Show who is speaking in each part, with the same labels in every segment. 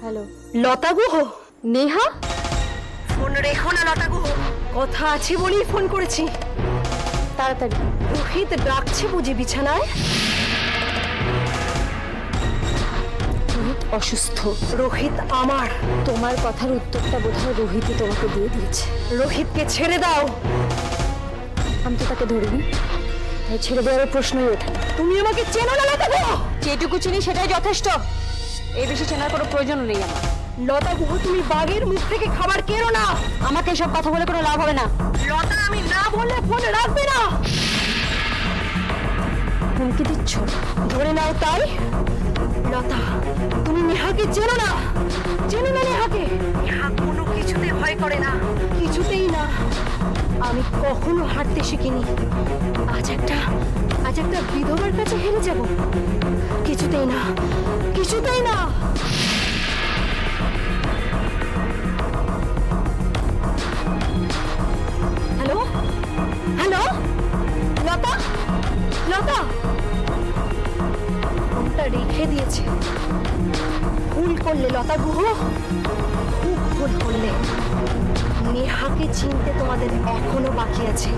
Speaker 1: Hello,
Speaker 2: লতা Guha?
Speaker 1: Neha?
Speaker 2: Phone রেখো না লতা গুহ, কথা আছে বলেই ফোন করেছি।
Speaker 1: তাড়াতাড়ি।
Speaker 2: রোহিত ডাকছে বুঝি বিছানায়?
Speaker 1: রোহিত অসুস্থ।
Speaker 2: রোহিত আমার।
Speaker 1: তোমার কথার উত্তরটা বোধহয় রোহিতই তোমাকে দিয়ে দিয়েছে।
Speaker 2: রোহিতকে ছেড়ে দাও।
Speaker 1: আমি তো তাকে ধরিনি, তাই ছেড়ে দেওয়ার প্রশ্নই ওঠে না।
Speaker 2: তুমি আমাকে চেনো না লতা গুহ?
Speaker 1: যেটুকু চিনি সেটাই যথেষ্ট, এই বেশি চেনার কোনো প্রয়োজন নেই আমার।
Speaker 2: লতা গুহ, তুমি বাঘের মুখ থেকে খাবার কেড়ো না।
Speaker 1: আমাকে এসব কথা বলে কোনো লাভ হবে না।
Speaker 2: লতা, আমি না বললে ফোন রাখবে না।
Speaker 1: হুমকি দিচ্ছ?
Speaker 2: ধরে নাও তাই। লতা, তুমি নেহাকে চেনো না? চেনো না নেহাকে? নেহা কোনো কিছুতে ভয় করে না, কিছুতেই না। আমি কখনো হাঁটতে শিখিনি, আজ একটা বিধবার কাছে হেরে যাব? কিছুতেই না, কিছুতেই না। হ্যালো হ্যালো, লতা, লতা ফোনটা রেখে দিয়েছে। ভুল করলে লতা গুহ, খুব ভুল করলে। নেহাকে চিনতে তোমাদের এখনো বাকি আছে।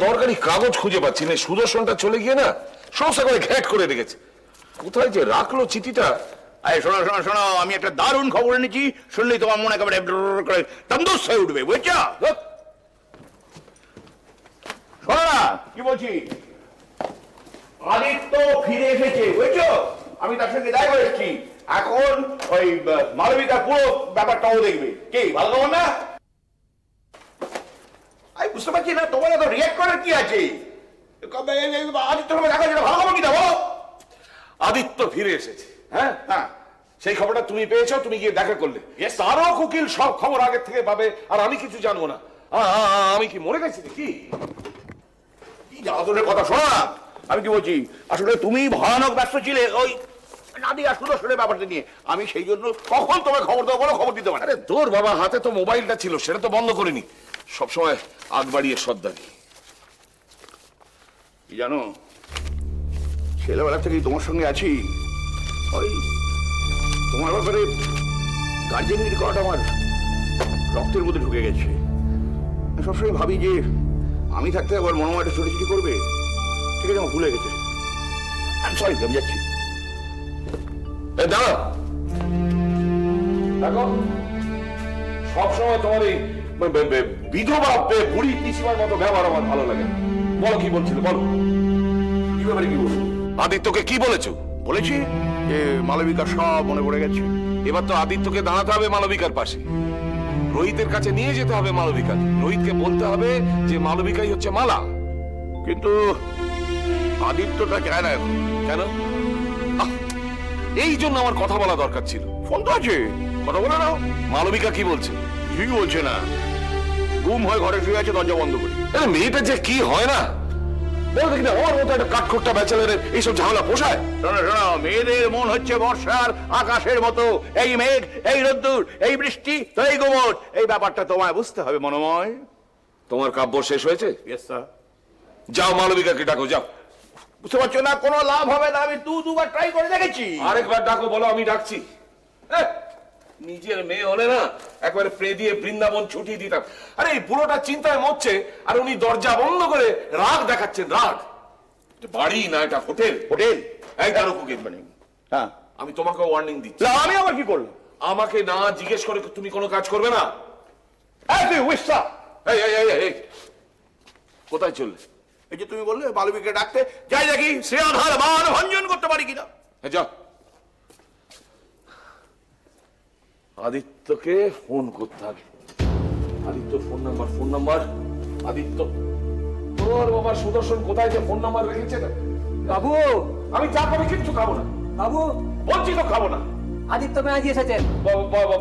Speaker 3: দরকারি কাগজ খুঁজে পাচ্ছি না। সুদর্শনটা চলে গিয়ে না সমস্যা করে ঘ্যাট করে রেখেছে। কোথায় যে রাখলো চিঠিটা?
Speaker 4: আরে শোনো শোনো শোনো, আমি একটা দারুণ খবর এনেছি, শুনলেই তোমার মনে একেবারে করে তন্দুস হয়ে উঠবে, বুঝছো? শোনো না কি বলছি, আদিত্য ফিরে এসেছে, বুঝছো? আমি তার সঙ্গে দেখা করে এসেছি। এখন ওই মালবিকার পুরো ব্যাপারটাও দেখবে। কি ভালো খবর না? আমি বুঝতে পারছি না তোমার এত রিয়াক্ট করার কি আছে। আদিত্যর সঙ্গে দেখা যেটা ভালো খবর কি দেবো?
Speaker 3: আদিত্য ফিরে এসেছে।
Speaker 4: হ্যাঁ হ্যাঁ,
Speaker 3: সেই খবরটা তুমি পেয়েছো, তুমি গিয়ে দেখা করলে। তারও কুকিল সব খবর আগের থেকে পাবে, আর আমি কিছু জানবো না। আমি কি মরে গেছি নাকি?
Speaker 4: কি জ্বালাতনের কথা। শোনো না, আমি কি বলছি, আসলে তুমি ভয়ানক ব্যস্ত ছিলে ওই নাদিয়া সুদর্শনের ব্যাপারটা নিয়ে। আমি সেই জন্য কখন তোমায় খবর দেবো বলো, খবর দিতে পারি।
Speaker 3: আরে তোর বাবা, হাতে তো মোবাইলটা ছিল, সেটা তো বন্ধ করিনি। সবসময় আগ বাড়িয়ে সর্দারি।
Speaker 4: কি জানো, ছেলেবেলা থেকেই তোমার সঙ্গে আছি, ওই তোমার ব্যাপারে গার্জেনগিরি করাটা আমার রক্তের মধ্যে ঢুকে গেছে। আমি সবসময় ভাবি যে আমি থাকতে আবার মনে একটা ছোটাছুটি করবে, ঠিক আছে, আমার ভুলে গেছে। আমি সরি, আমি যাচ্ছি।
Speaker 3: দাঁড়া, দেখো সবসময় তোমার এই বিধবা বুড়ি পিসিমার মতো ব্যবহার আমার ভালো লাগে। বলো কি বলছিল, বলো।
Speaker 4: কি ব্যাপারে কি বলবো?
Speaker 3: আদিত্যকে কি বলেছো?
Speaker 4: বলেছি যে মালবিকা সব মনে পড়ে গেছে।
Speaker 3: এবার তো আদিত্যকে দাঁড়াতে হবে মালবিকার পাশে, রোহিতের কাছে নিয়ে যেতে হবে মালবিকা। রোহিতকে বলতে হবে যে মালবিকাই হচ্ছে মালা।
Speaker 4: কিন্তু আদিত্যটা চায় না এখন।
Speaker 3: কেন? এই জন্য আমার কথা বলা দরকার ছিল।
Speaker 4: ফোন তো আছে, কথা বলে নাও।
Speaker 3: মালবিকা কি বলছে?
Speaker 4: কিছুই বলছে না, গুম হয়ে ঘরে শুয়ে আছে দরজা বন্ধ করে।
Speaker 3: মেয়েটা যে কি হয় না, বল দেখি না, আমার মতো একটা কাঠখোট্টা ব্যাচেলারের এইসব ঝামেলা পোষায়?
Speaker 4: শোনো শোনো, মেয়েদের মন হচ্ছে বর্ষার আকাশের মতো। এই মেঘ, এই রোদ্দুর, এই বৃষ্টি, তো এই গুমট, এই ব্যাপারটা তোমায় বুঝতে হবে মনোময়।
Speaker 3: তোমার কাব্য শেষ হয়েছে?
Speaker 4: Yes sir.
Speaker 3: যাও মালবিকাকে ডাকো, যাও।
Speaker 4: বুঝতে পারছো না, কোনো লাভ হবে না। আমি দুবার ট্রাই করে দেখেছি।
Speaker 3: আরেকবার ডাকো, বলো আমি ডাকছি। নিজের মেয়ে হলে না একবারে প্রে দিয়ে বৃন্দাবন ছুটিয়ে দিতাম। আরে এই বুড়োটা চিন্তায় মরছে, আর উনি দরজা বন্ধ করে রাগ দেখাচ্ছেন। রাগ? বাড়ি না, এটা হোটেল।
Speaker 4: হোটেল?
Speaker 3: এই দাঁড়ো কুকিল,
Speaker 4: মানে হ্যাঁ,
Speaker 3: আমি তোমাকে ওয়ার্নিং দিচ্ছি।
Speaker 4: আমি আবার কি করলাম?
Speaker 3: আমাকে না জিজ্ঞেস করে তুমি কোনো কাজ করবে না। এই এই এই এই, কোথায় চললে?
Speaker 4: এই যে তুমি বললে মালবিকে ডাকতে, যাই দেখি সে আধার মান ভঞ্জন করতে পারি কিনা।
Speaker 3: যাও। আদিত্যকে ফোন করতে হবে। Aditya phone number. আদিত্য, তোর বাবা সুদর্শন কোথায় যে ফোন নাম্বার রেখেছে না?
Speaker 5: বাবু,
Speaker 3: আমি চা পাবে কিচ্ছু খাবো না।
Speaker 5: বাবু,
Speaker 3: বলছি তো খাবো না।
Speaker 5: আদিত্য ব্যানার্জি এসেছেন।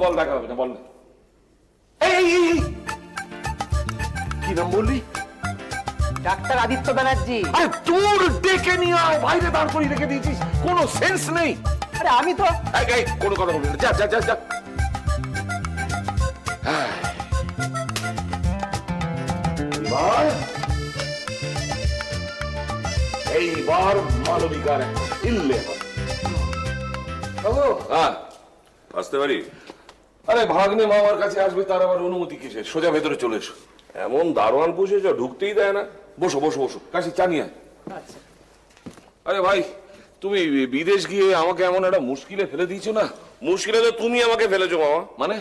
Speaker 3: বল, দেখা হবে না, বল না। এই কি নাম বললি?
Speaker 5: ডাক্তার আদিত্য ব্যানার্জি।
Speaker 3: আরে তোর ডেকে নিয়ে আয়, বাইরে দাঁড় করিয়ে রেখে দিয়েছিস, কোনো সেন্স নেই।
Speaker 5: আরে আমি তো
Speaker 3: এই কোনো কথা বলবি না, যা যা যা যা। এইবার মালবিকার ইল্লে হবে। হ্যাঁ,
Speaker 6: আসতে পারি?
Speaker 3: আরে ভাগ্নে মামার কাছে আসবে, তার আবার অনুমতি কিসের? সোজা ভেতরে চলে এসো।
Speaker 6: এমন দারোয়ান পুষেছ, ঢুকতেই দেয় না।
Speaker 3: বসো বসো বসো, কাশি চা নিয়ে আয়। আরে ভাই, তুমি বিদেশ গিয়ে আমাকে এমন একটা মুশকিলে ফেলে দিয়েছো না।
Speaker 6: মুশকিলে তো তুমি আমাকে ফেলেছো মামা।
Speaker 3: মানে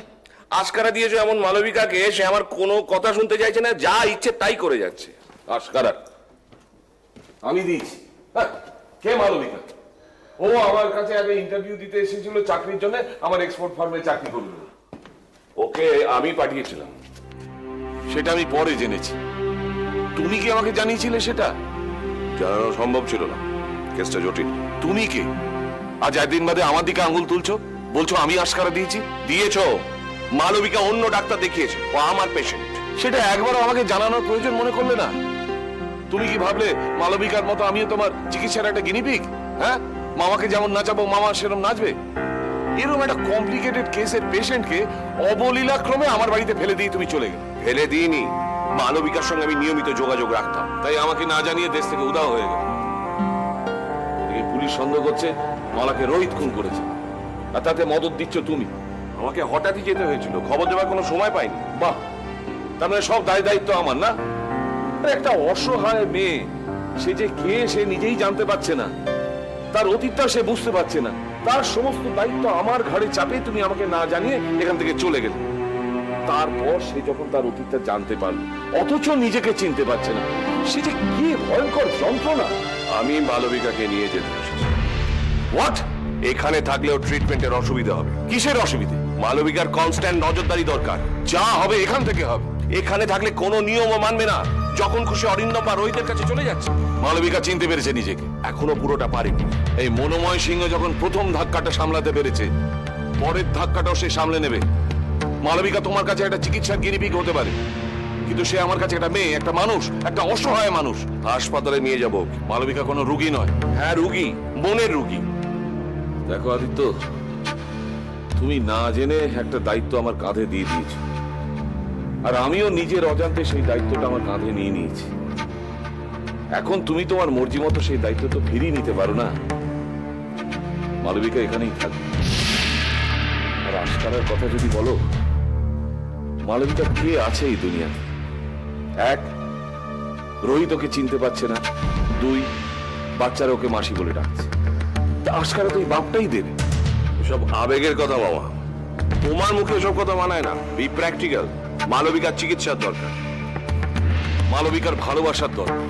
Speaker 6: আশকারা দিয়েছো এমন মালবিকাকে, সে আমার কোনো কথা শুনতে চাইছে না, যা ইচ্ছে তাই করে যাচ্ছে।
Speaker 3: আশকারা আমি দিয়েছি? হ্যাঁ, কে মালবিকা? ও আমার কাছে আগে ইন্টারভিউ দিতে এসেছিল চাকরির জন্য, আমার এক্সপোর্ট ফার্মে চাকরি করবে।
Speaker 6: ওকে আমি পাঠিয়েছিলাম।
Speaker 3: সেটা আমি পরে জেনেছি। তুমি কি আমাকে জানিয়েছিলে সেটা?
Speaker 6: জানানো সম্ভব ছিল না, কেসটা জটিল।
Speaker 3: তুমি কে? আজ একদিন বাদে আমার দিকে আঙুল তুলছো, বলছো আমি আশকারা দিয়েছি।
Speaker 6: দিয়েছো? মালবিকা অন্য ডাক্তার দেখিয়েছে, ও আমার পেশেন্ট।
Speaker 3: সেটা একবারও আমাকে জানানোর প্রয়োজন মনে করলে না? তুমি কি ভাবলে মালবিকার মতো আমিও তোমার চিকিৎসার একটা গিনিপিগ? হ্যাঁ, মামাকে যেমন নাচাবো মামা সেরকম নাচবে? এরকম একটা কমপ্লিকেটেড কেসের পেশেন্টকে অবলীলাক্রমে আমার বাড়িতে ফেলে দিয়ে তুমি চলে গেলে।
Speaker 6: ফেলে দিইনি, মালবিকার সঙ্গে আমি নিয়মিত যোগাযোগ রাখতাম।
Speaker 3: তাই আমাকে না জানিয়ে দেশ থেকে উধাও হয়ে গেল। এদিকে পুলিশ সন্দেহ করছে মালাকে রোহিত খুন করেছে, আর তাতে মদত দিচ্ছ তুমি।
Speaker 6: আমাকে হঠাৎই যেতে হয়েছিল, খবর দেওয়ার কোনো সময় পাইনি।
Speaker 3: বাহ, তার মানে সব দায় দায়িত্ব আমার না? আরে একটা অসহায় মেয়ে, সে যে কে সে নিজেই জানতে পারছে না, তার অতীতটা সে বুঝতে পারছে না, তার সমস্ত দায়িত্ব আমার ঘাড়ে চাপে তুমি আমাকে না জানিয়ে এখান থেকে চলে গেলে। তারপর সে যখন তার অতীতটা জানতে পারলো, অথচ নিজেকে চিনতে পারছে না, সে যে কি ভয়ঙ্কর যন্ত্রণা।
Speaker 6: আমি মালবিকাকে নিয়ে যেতে এসেছি।
Speaker 3: হোয়াট?
Speaker 6: এখানে থাকলেও ট্রিটমেন্টের অসুবিধা হবে।
Speaker 3: কিসের অসুবিধে?
Speaker 6: মালবিকার কনস্ট্যান্ট নজরদারি দরকার।
Speaker 3: যা হবে এখান থেকে হবে।
Speaker 6: এখানে থাকলে কোনো নিয়মও মানবে না, যখন খুশি অরিন্দম বা রোহিতের কাছে চলে যাচ্ছে।
Speaker 3: মালবিকা চিনতে পেরেছে নিজেকে,
Speaker 6: এখনো পুরোটা পারেনি।
Speaker 3: এই মনোময় সিংহ যখন প্রথম ধাক্কাটা সামলাতে পেরেছে, পরের ধাক্কাটাও সে সামলে নেবে। মালবিকা তোমার কাছে একটা চিকিৎসার গিনিপিগ হতে পারে, কিন্তু সে আমার কাছে একটা মেয়ে, একটা মানুষ, একটা অসহায় মানুষ।
Speaker 6: হাসপাতালে নিয়ে যাবো।
Speaker 3: মালবিকা কোনো রুগী নয়।
Speaker 6: হ্যাঁ রুগী, মনের রুগী।
Speaker 3: দেখো আদিত্য, তুমি না জেনে একটা দায়িত্ব আমার কাঁধে দিয়ে দিয়েছো, আর আমিও নিজের অজান্তে সেই দায়িত্বটা আমার কাঁধে নিয়ে নিয়েছি। এখন তুমি তোমার মর্জি মতো সেই দায়িত্ব তো ফিরিয়ে নিতে পারো না। মালবিকা এখানেই থাকবে। আর আশকারার কথা যদি বলো, মালবিকা কে আছে এই দুনিয়াতে? এক, রোহিত ওকে চিনতে পারছে না। দুই, বাচ্চারা ওকে মাসি বলে ডাকছে। তা আশকারা তো এই বাপটাই দেবে।
Speaker 6: এসব আবেগের কথা বাবা, তোমার মুখে এসব কথা মানায় না। B practical. মালবিকার চিকিৎসার দরকার।
Speaker 3: মালবিকার ভালোবাসার দরকার।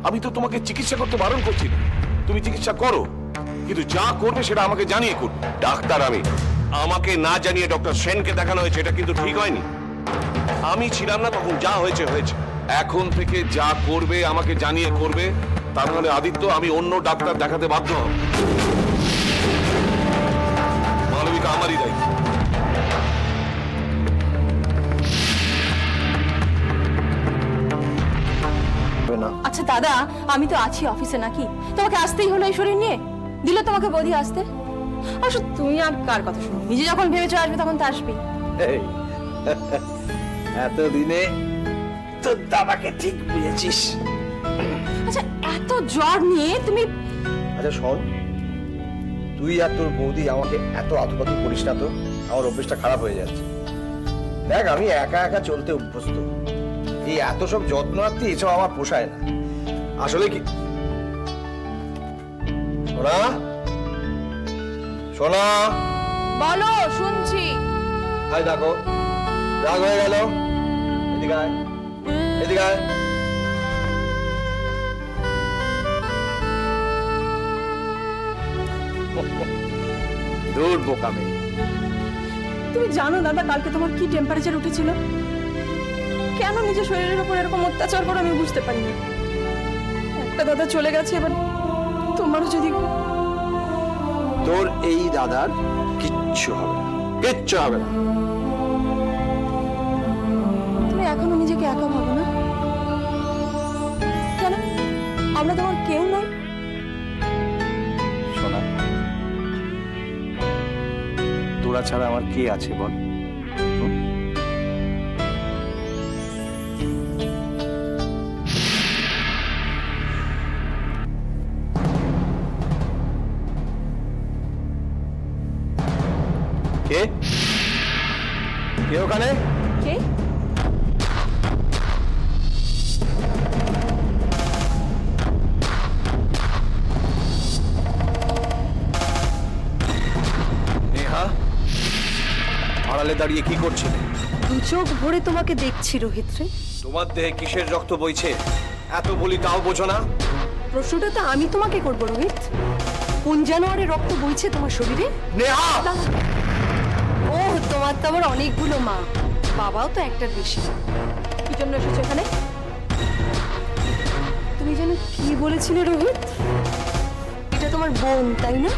Speaker 3: আমি তো তোমাকে চিকিৎসা করতে বারণ করছি না, তুমি চিকিৎসা করো, কিন্তু যা করবে সেটা আমাকে জানিয়ে করবে।
Speaker 6: ডাক্তার আমি, আমাকে না জানিয়ে ডক্টর সেনকে দেখানো হয়েছে, এটা কিন্তু ঠিক হয়নি। আমি ছিলাম না তখন, যা হয়েছে হয়েছে।
Speaker 3: এখন থেকে যা করবে আমাকে জানিয়ে করবে, তার মানে আদিত্য আমি অন্য ডাক্তার দেখাতে বাধ্য হব। মালবিকা আমারই দায়িত্ব।
Speaker 2: আচ্ছা দাদা, আমি তো আছি অফিসে, নাকি তোমাকে আসতেই হলো এই শরীর নিয়ে? দিল তোমাকে বৌদি আসতে? আসলে তুমি আর কার কথা শুনো, নিজে যখন ভেবেছো আসবে তখন তো আসবে।
Speaker 5: এতদিনে তোর দাদাকে ঠিক বুঝেছিস।
Speaker 2: আচ্ছা এত জ্বর নিয়ে তুমি?
Speaker 5: আচ্ছা শোন, তুই আর তোর বৌদি আমাকে এত আতপাতি করিস না তো, আমার অভ্যেসটা খারাপ হয়ে যাচ্ছে। দেখ, আমি একা একা চলতে অভ্যস্ত, এই এত সব যত্নার্থী এসব আমার পোষায় না। আসলে কি সোনা, সোনা,
Speaker 2: বলো, শুনছি।
Speaker 5: আয় দেখো, রাগ হয়ে গেল। এদিকে আয়, এদিকে আয়। দূর বোকা মেয়ে।
Speaker 2: তুমি জানো দাদা কালকে তোমার কি টেম্পারেচার উঠেছিল? কেন নিজের শরীরের উপর এরকম অত্যাচার করে আমি বুঝতে পারিনি। একটা দাদা চলে গেছে, এবার তোমারও যদি।
Speaker 5: তোর এই দাদার কিচ্ছু হবে না, কিচ্ছু হবে না।
Speaker 2: তুমি এখনো নিজেকে একা ভাবো না? আমরা তোমার কেউ নয়।
Speaker 5: সোনা, তোরা ছাড়া আমার কে আছে বল? হুম? কে কে ওখানে?
Speaker 2: কে?
Speaker 5: নেহা, আড়ালে দাঁড়িয়ে কি করছিলে?
Speaker 2: দু চোখ ভরে তোমাকে দেখছি রোহিত রে।
Speaker 5: তোমার দেহে কিসের রক্ত বইছে? এত বলি তাও বোঝো না?
Speaker 2: প্রশ্নটা তো আমি তোমাকে করবো রোহিত। কোন জানোয়ারের রক্ত বইছে তোমার শরীরে?
Speaker 5: নেহা!
Speaker 2: ও, তোমার তো আবার অনেকগুলো মা, বাবাও তো একটার বেশি। কি জন্য এসেছো এখানে? তুমি যেন কি বলেছিলে রোহিত? এটা তোমার বোন তাই না?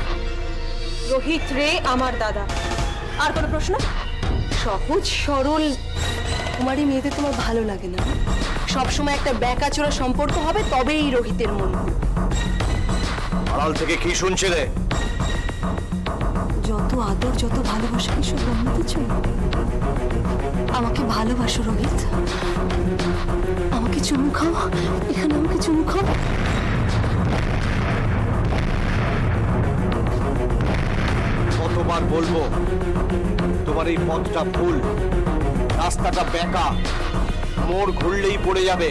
Speaker 2: রোহিত রে আমার দাদা। আর কোনো প্রশ্ন? সহজ সরল কুমারী মেয়েদের তোমার ভালো লাগে না? সবসময় একটা ব্যাকাচোরা সম্পর্ক হবে তবেই রোহিতের মন।
Speaker 5: আড়াল থেকে কি শুনছিলে?
Speaker 2: যত আদর যত ভালোবাসা কিছু অন্য কিছু না। আমাকে ভালোবাসো রোহিত, আমাকে চুমু খাও, এখানে আমাকে চুমু খাও।
Speaker 5: কতবার বলবো তোমার এই পথটা ভুল, রাস্তাটা বেঁকা, মোড় ঘুরলেই পড়ে যাবে,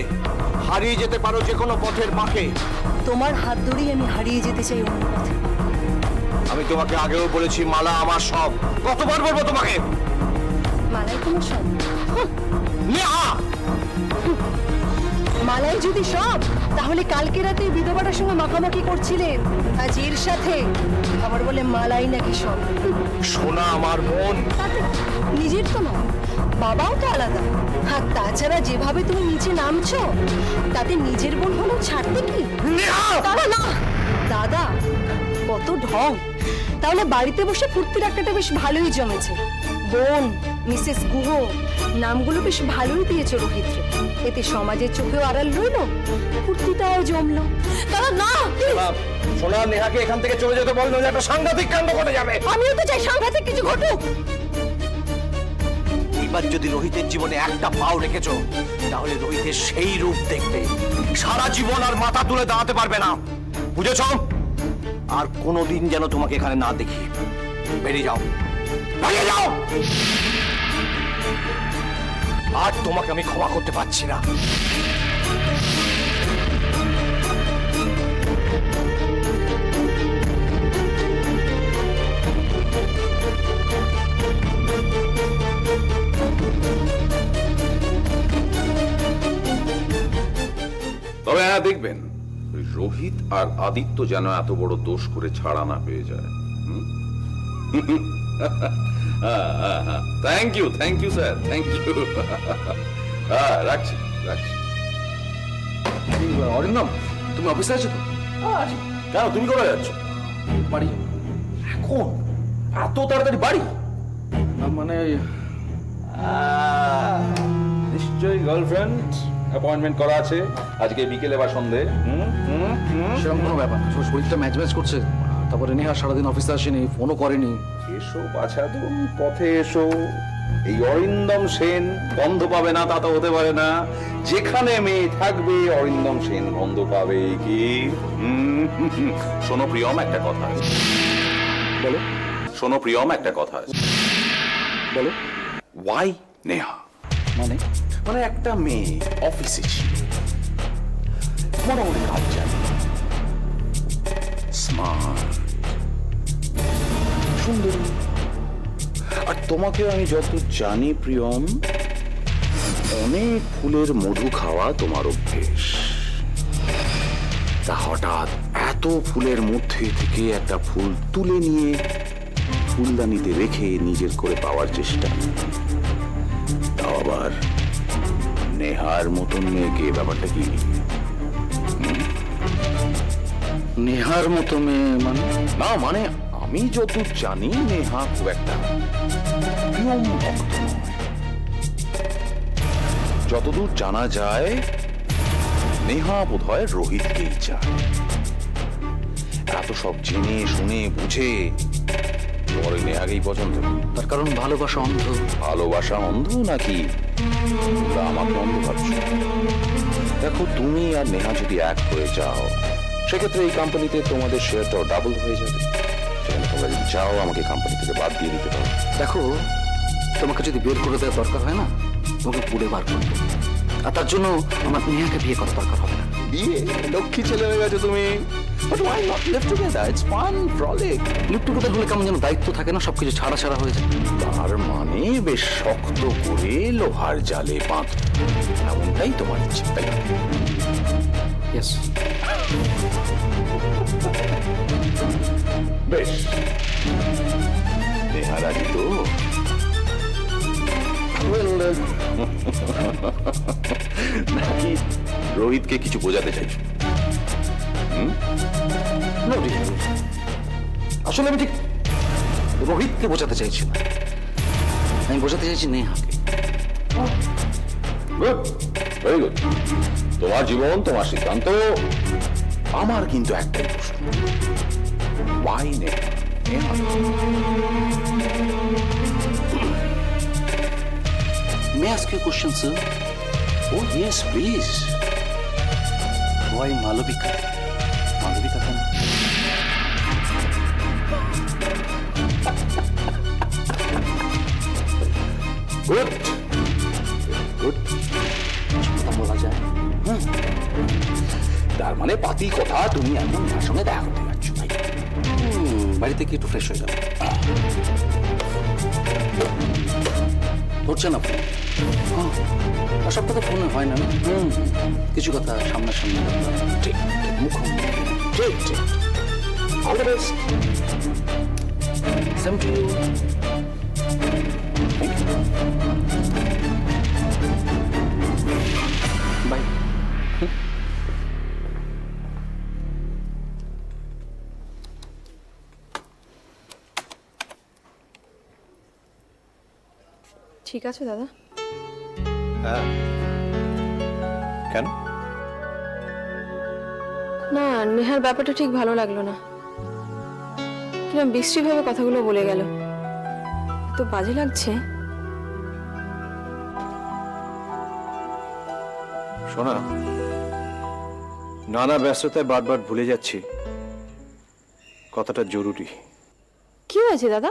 Speaker 5: হারিয়ে যেতে পারো যে কোনো পথের বাঁকে।
Speaker 2: তোমার হাত ধরেই আমি হারিয়ে যেতে চাই অন্য পথে।
Speaker 5: আমি তোমাকে আগেও বলেছি মালা আমার সব। কতবার বলবো তোমাকে?
Speaker 2: মালাই তোমার সব?
Speaker 5: নেহা!
Speaker 2: মালাই যদি সব, তাহলে কালকে রাতে বিধবাটার সঙ্গে মাখামাখি করছিলেন, আজ এর সাথে আবার বলে মালাই নাকি সব।
Speaker 5: সোনা আমার মন।
Speaker 2: তাতে নিজের তো নয়, বাবাও তো আলাদা। আর তাছাড়া যেভাবে তুমি নিচে নামছো, তাতে নিজের বোন হলো ছাড়তে কি?
Speaker 5: নেহা!
Speaker 2: দাদা না, দাদা কত ঢং। তাহলে বাড়িতে বসে ফুর্তি রাখাটা বেশ ভালোই জমেছে। বোন, মিসেস গুহ, নামগুলো বেশ ভালোই দিয়েছো রোহিত। এতে সমাজের চোখেও আড়াল রইল, ফুর্তিটাও জমলো। দাদা না,
Speaker 5: সোনা, নেহাকে এখান থেকে চলে যেতে বল, নইলে একটা সাংঘাতিক কাণ্ড ঘটে যাবে।
Speaker 2: আমিও তো চাই সাংঘাতিক কিছু ঘটুক।
Speaker 5: এবার যদি রোহিতের জীবনে একটা পাও রেখেছো, তাহলে রোহিতের সেই রূপ দেখবে সারা জীবন আর মাথা তুলে দাঁড়াতে পারবে না, বুঝেছো? আর কোনোদিন যেন তোমাকে এখানে না দেখি। বেরিয়ে যাও, বেরিয়ে যাও। আর তোমাকে আমি ক্ষমা করতে পারছি না।
Speaker 7: তবে হ্যাঁ, দেখবেন ওই রোহিত আর আদিত্য যেন এত বড় দোষ করে ছাড়া না পেয়ে যায়। Thank you sir, thank you. হ্যাঁ, রাখছি রাখছি।
Speaker 8: অরিন্দম, তুমি অফিসে আছো তো?
Speaker 7: কেন, তুমি কোথায় যাচ্ছ?
Speaker 8: বাড়ি
Speaker 7: এখন এত তাড়াতাড়ি বাড়ি?
Speaker 8: মানে
Speaker 7: নিশ্চয়ই গার্লফ্রেন্ড অ্যাপয়েন্টমেন্ট করা আছে আজকে বিকেলে বা সন্ধে।
Speaker 8: সেরকম কোনো ব্যাপার না। শরীরটা ম্যাচ ম্যাচ করছে, তারপরে নেহা সারাদিন অফিসে আসেনি, ফোনও করেনি।
Speaker 7: এসো বাছা, তুমি পথে এসো। এই অরিন্দম সেন বন্ধ পাবে না তা তো হতে পারে না। যেখানে মেয়ে থাকবে অরিন্দম সেন বন্ধ পাবে কি? শোনো প্রিয়ম, একটা কথা আছে।
Speaker 8: বলো
Speaker 7: শোনো প্রিয়ম, একটা কথা আছে।
Speaker 8: বলো।
Speaker 7: ওয়াই নেহা?
Speaker 8: মানে
Speaker 7: মানে একটা মেয়ে অফিসে ছিল, মোটামুটি কাজ জানে, স্মার্ট, সুন্দরী। আর তোমাকে আমি যত জানি প্রিয়ম, অনেক ফুলের মধু খাওয়া তোমার অভ্যেস। তা হঠাৎ এত ফুলের মধ্যে থেকে একটা ফুল তুলে নিয়ে ফুলদানিতে রেখে নিজের করে পাওয়ার চেষ্টা, তাও আবার নেহার মতন মেয়েকে। ব্যাপারটা কি?
Speaker 8: নেহার মতো মেয়ে মানে?
Speaker 7: না মানে আমি যতদূর জানি নেহা খুব একটা প্রিয়ম ভক্ত নয়। যতদূর জানা যায় নেহা বোধহয় রোহিতকেই চায়। এত সব জেনে শুনে বুঝে পরে নেহাকেই পছন্দ।
Speaker 8: তার কারণ ভালোবাসা অন্ধ।
Speaker 7: ভালোবাসা অন্ধ নাকি তোমরা আমাকে অন্ধ ভাবছো? দেখো, তুমি আর নেহা যদি এক হয়ে যাও, সেক্ষেত্রে এই কোম্পানিতে তোমাদের শেয়ারটাও ডাবল হয়ে যাবে। সেখানে তোমরা যদি চাও আমাকে কোম্পানি থেকে বাদ দিয়ে দিতে পারো।
Speaker 8: দেখো, তোমাকে যদি বের করে দেওয়ার দরকার হয় না, তোমাকে পুড়ে বার করবো। আর তার জন্য আমার নেহাকে বিয়ে করার দরকার হবে না।
Speaker 7: বিয়ে? লক্ষ্মী ছেলে হয়ে গেছো তুমি। But why not live together? It's fun, frolic.
Speaker 8: Live together হলে কেমন যেন দায়িত্ব থাকে না, সবকিছু ছাড়া ছাড়া হয়ে যায়।
Speaker 7: তার মানে বেশ শক্ত করে লোহার জালে বাঁধ, এমনটাই তোমার ইচ্ছে, তাই না?
Speaker 8: ইয়েস।
Speaker 7: বেশ, নেহা রাজি তো? নাকি রোহিতকে কিছু বোঝাতে চাইছো?
Speaker 8: No, dear. আসলে আমি ঠিক রোহিতকে বোঝাতে চাইছি না, আমি বোঝাতে চাইছি নেহাকে।
Speaker 7: Good, very good. তোমার জীবন, তোমার সিদ্ধান্ত। আমার কিন্তু একটাই প্রশ্ন, why Neha? Neha
Speaker 8: May I ask you a question, sir?
Speaker 7: Oh yes, please.
Speaker 8: Why Malavika? Malavika কেন?
Speaker 7: Good. Good.
Speaker 8: কথা বলা যায়।
Speaker 7: তার মানে পাতি কথা, তুমি এখন তার সঙ্গে দেখা করতে যাচ্ছ, তাই?
Speaker 8: বাড়িতে কি একটু ফ্রেশ হয়ে যাবে? ধরছে না ফোন? আর সবটা তো ফোনে হয় না। কিছু কথা সামনাসামনি
Speaker 7: ঠিক,
Speaker 8: মুখোমুখি।
Speaker 7: ঠিক, ঠিক। All the best.
Speaker 8: Same to you.
Speaker 7: Thank you.
Speaker 8: Bye.
Speaker 1: ঠিক আছে দাদা?
Speaker 5: হ্যাঁ, কেন?
Speaker 1: না, নেহার ব্যাপারটা ঠিক ভালো লাগলো না। কিরম বিশ্রীভাবে কথাগুলো বলে গেল, তো বাজে লাগছে।
Speaker 5: শোনা, নানা ব্যস্ততায় বারবার ভুলে যাচ্ছি কথাটা জরুরি।
Speaker 1: কি হয়েছে দাদা?